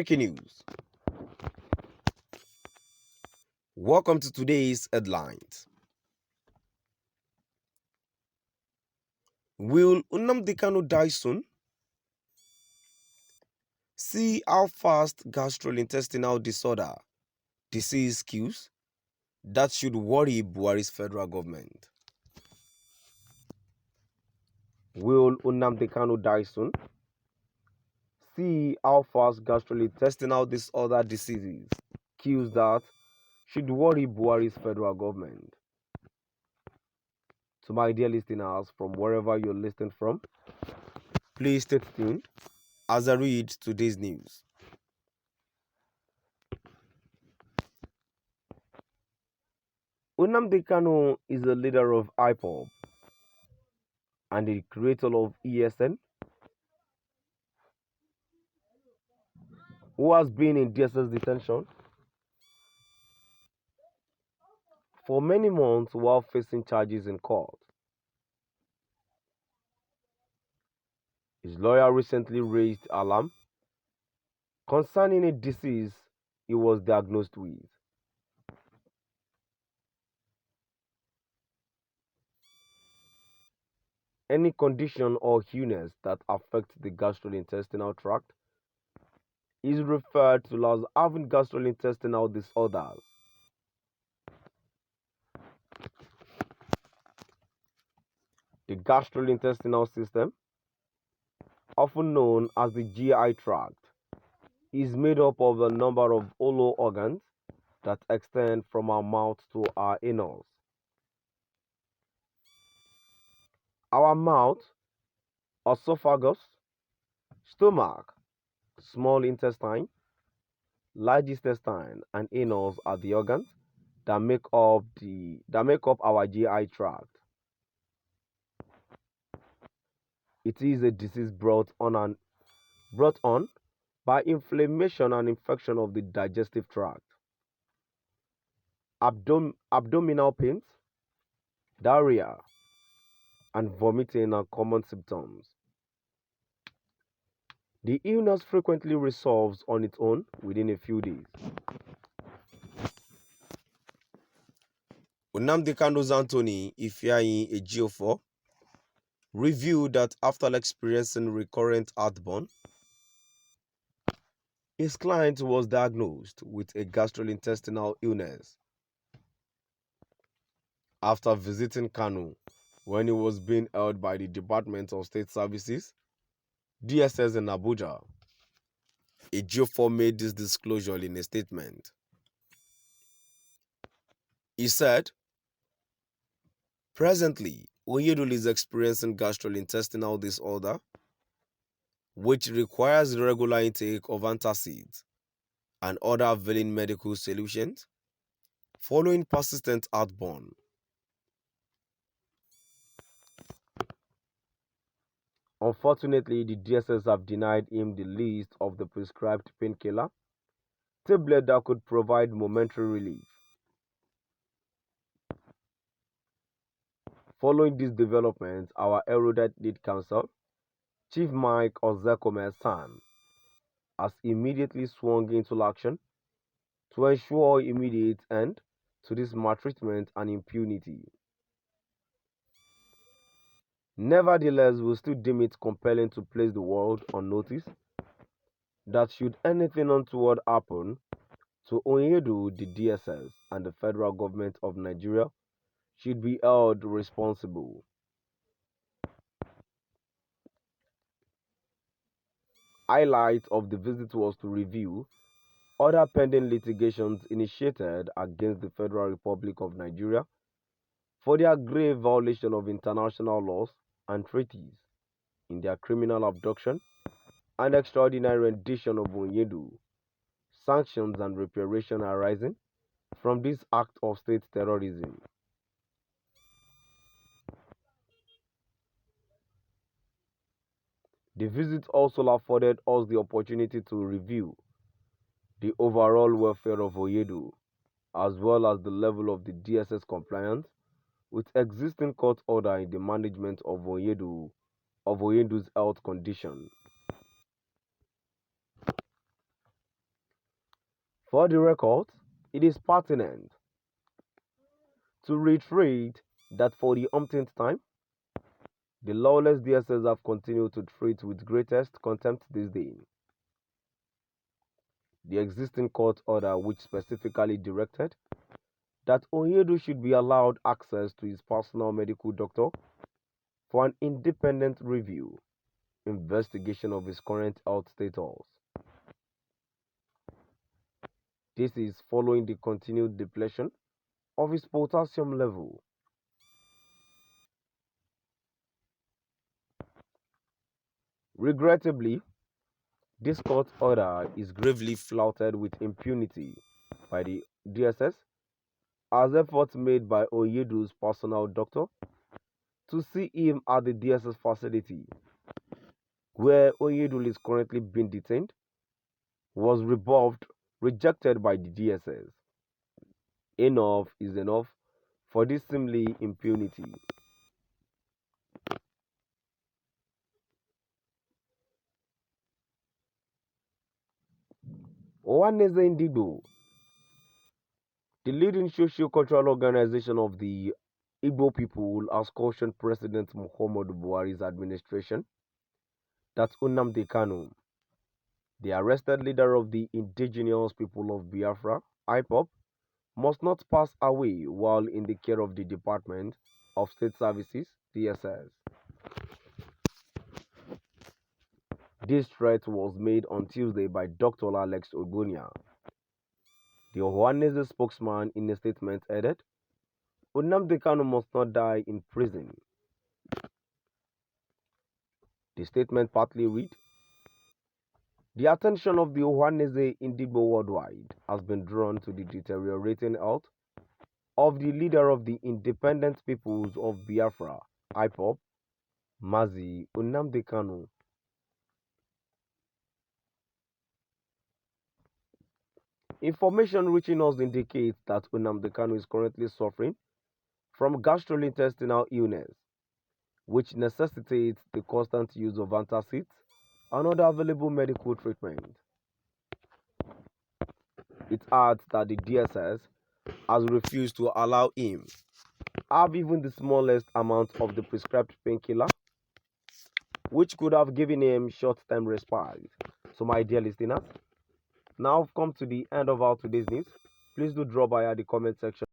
Breaking news. Welcome to today's headlines. Will Nnamdi Kanu die soon? See how fast gastrointestinal disorder disease kills. That should worry Buhari's federal government. Will Nnamdi Kanu die soon? See how fast gastrointestinal disorder diseases kills. That should worry Buhari's federal government. To my dear listeners, from wherever you're listening from, please stay tuned as I read today's news. Nnamdi Kanu is the leader of IPOB and the creator of ESN, who has been in Dïēsease detention for many months while facing charges in court. His lawyer recently raised alarm concerning a disease he was diagnosed with. Any condition or illness that affects the gastrointestinal tract is referred to as having gastrointestinal disorders. The gastrointestinal system, often known as the GI tract, is made up of a number of hollow organs that extend from our mouth to our anus. Our mouth, esophagus, stomach, small intestine, large intestine, and anus are the organs that make up our GI tract. It is a disease brought on by inflammation and infection of the digestive tract. Abdominal pains, diarrhea, and vomiting are common symptoms. The illness frequently resolves on its own within a few days. Nnamdi Kanu's Anthony Ifeanyi Ejiofor revealed that after experiencing recurrent heartburn, his client was diagnosed with a gastrointestinal illness. After visiting Kanu when he was being held by the Department of State Services, Dïēsease in Abuja, Ejiofor made this disclosure in a statement. He said, "Presently, Onyedulu is experiencing gastrointestinal disorder, which requires regular intake of antacids and other availing medical solutions following persistent heartburn. Unfortunately, the Dïēsease have denied him the list of the prescribed painkiller tablet that could provide momentary relief. Following this development, our erudite lead counsel, Chief Mike Ozekome-san, has immediately swung into action to ensure immediate end to this maltreatment and impunity. Nevertheless, we still deem it compelling to place the world on notice that should anything untoward happen to Onyedulu, the Dïēsease, and the federal government of Nigeria should be held responsible." Highlight of the visit was to review other pending litigations initiated against the Federal Republic of Nigeria for their grave violation of international laws and treaties in their criminal abduction and extraordinary rendition of Onyedulu, sanctions and reparation arising from this act of state terrorism. The visit also afforded us the opportunity to review the overall welfare of Onyedulu, as well as the level of the Dïēsease compliance with existing court order in the management of Onyedulu's health condition. For the record, it is pertinent to reiterate that for the umpteenth time, the lawless Dïēsease have continued to treat with greatest contempt this day. The existing court order, which specifically directed that Onyedu should be allowed access to his personal medical doctor for an independent review, investigation of his current health status. This is following the continued depletion of his potassium level. Regrettably, this court order is gravely flouted with impunity by the Dïēsease as efforts made by Onyedu's personal doctor to see him at the Dïēsease facility where Onyedu is currently being detained was rejected by the Dïēsease. Enough is enough for this seemly impunity. Ohanaeze Ndigbo, the leading socio-cultural organization of the Igbo people, has cautioned President Muhammadu Buhari's administration that Nnamdi Kanu, the arrested leader of the indigenous people of Biafra, IPOB, must not pass away while in the care of the Department of State Services, Dïēsease. This threat was made on Tuesday by Dr. Alex Ogonia. The Ohanaeze spokesman in a statement added, Nnamdi Kanu must not die in prison. The statement partly read, the attention of the Ohanaeze Ndigbo worldwide has been drawn to the deteriorating health of the leader of the Independent Peoples of Biafra, IPOB, Mazi Nnamdi Kanu. Information reaching us indicates that Nnamdi Kanu is currently suffering from gastrointestinal illness, which necessitates the constant use of antacids and other available medical treatment. It adds that the Dïēsease has refused to allow him have even the smallest amount of the prescribed painkiller, which could have given him short-term respite. So, my dear listeners, now I've come to the end of our today's news. Please do drop by at the comment section.